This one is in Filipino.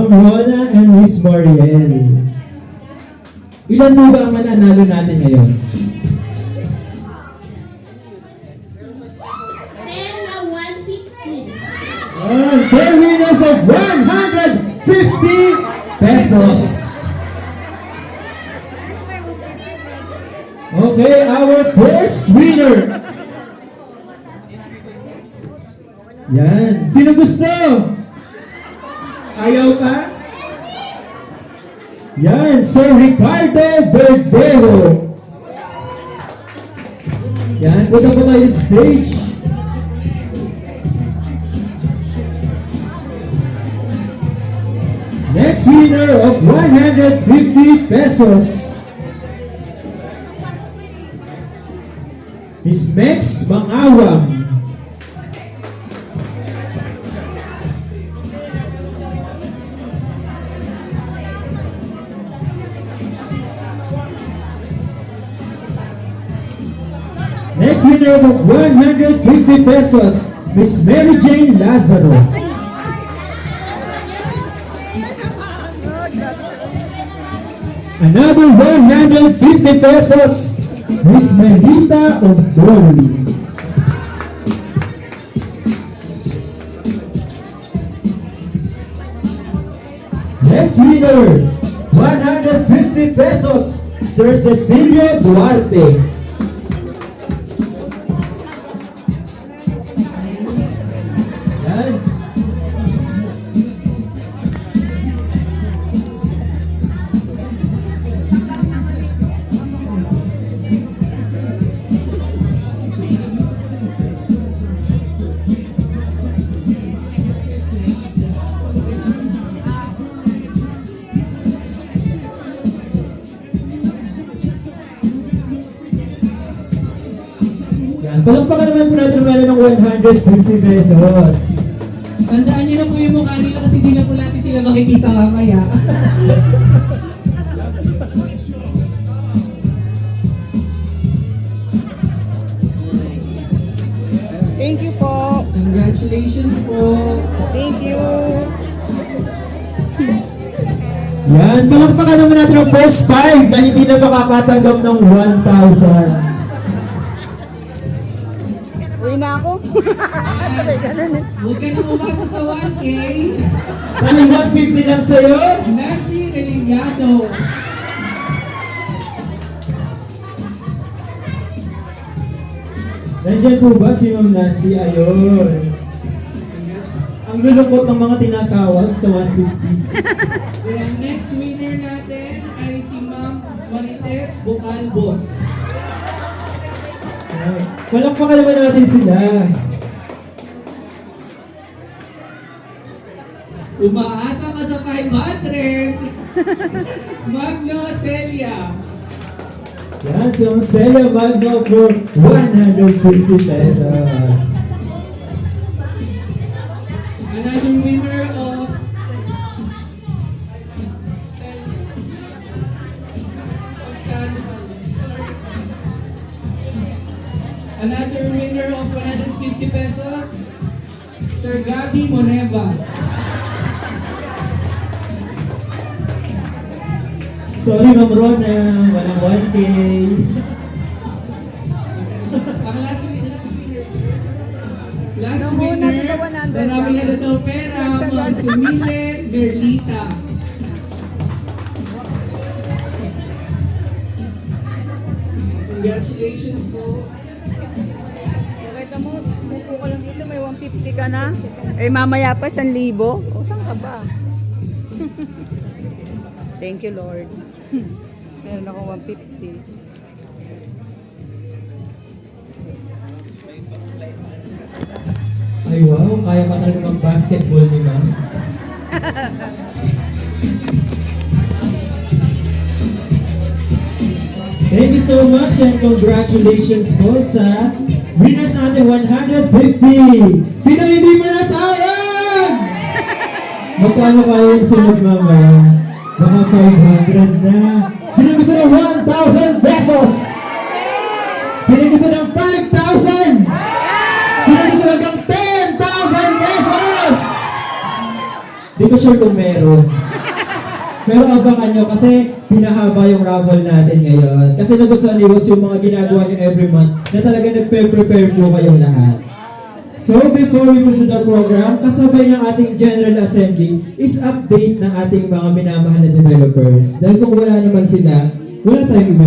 Ma'am Rona and Miss Mariel. Ilan mo ba ang mananalo natin ngayon? 10 winners of 150 pesos. Okay, our first winner. Yan. Sino gusto? Ayaw pa? Yan, Sir Ricardo Verdejo. Yan, punta po tayo sa stage. Next winner of 150 pesos is Mex Mangawang. Next winner of 150 pesos, Miss Mary Jane Lazaro. Another 150 pesos, Miss Melita Ogdol. Next winner, 150 pesos, Sir Cecilio Duarte. Palagpakan naman po natin naman ng 150 pesos. Tandaan niyo na po yung mukha nila kasi di na po natin sila makikita mamaya. Thank you po. Congratulations po. Thank you. Yan, palagpakan naman natin ang first 5 na hindi na makakatanggap ng 1,000. Uwi na ako. Huwag ka na umasa sa 1K. Ano 150 lang sa'yo? Nancy Relignado. Nandiyan po ba si Ma'am Nancy? Ayun. Ang lulungkot ng mga tinatawag sa 150. Ang next winner natin ay si Ma'am Marites Bocalbos. Palakpakan naman natin sila. Umaasa ka sa 500. Magno Celia. Yan, si Ma'am Celia Magno for 150 pesos. Another winner of Another winner of 150 pesos, Sir Gabi Moneva. Sorry, Ma'am Rona, walang 1K. Ang last winner. Last Nung una, di ba winner, 100 marami na daw pera, Ma'am Sumile Berlita. Congratulations po. Pakita mo, mupo ka lang dito, may 150 ka na. Eh, mamaya pa, 1,000. O, saan ka ba? Thank you, Lord. Meron ako 150. Ay wow, kaya pa talaga ng basketball ni Ma'am. Thank you so much and congratulations po sa winners natin 150! Sino hindi manatawag? Magkano kayo yung sunod mamaya? Baka 500 na. Sino gusto ng 1,000 pesos? Sino gusto ng 5,000? Sino gusto hanggang 10,000 pesos? Di ko sure kung meron. Pero abangan nyo kasi pinahaba yung raffle natin ngayon. Kasi nagustuhan ni Rose yung mga ginagawa nyo every month na talaga nagpe-prepare po kayong lahat. So before we proceed the program, kasabay ng ating General Assembly is update ng ating mga minamahal na developers. Dahil kung wala naman sila, wala tayong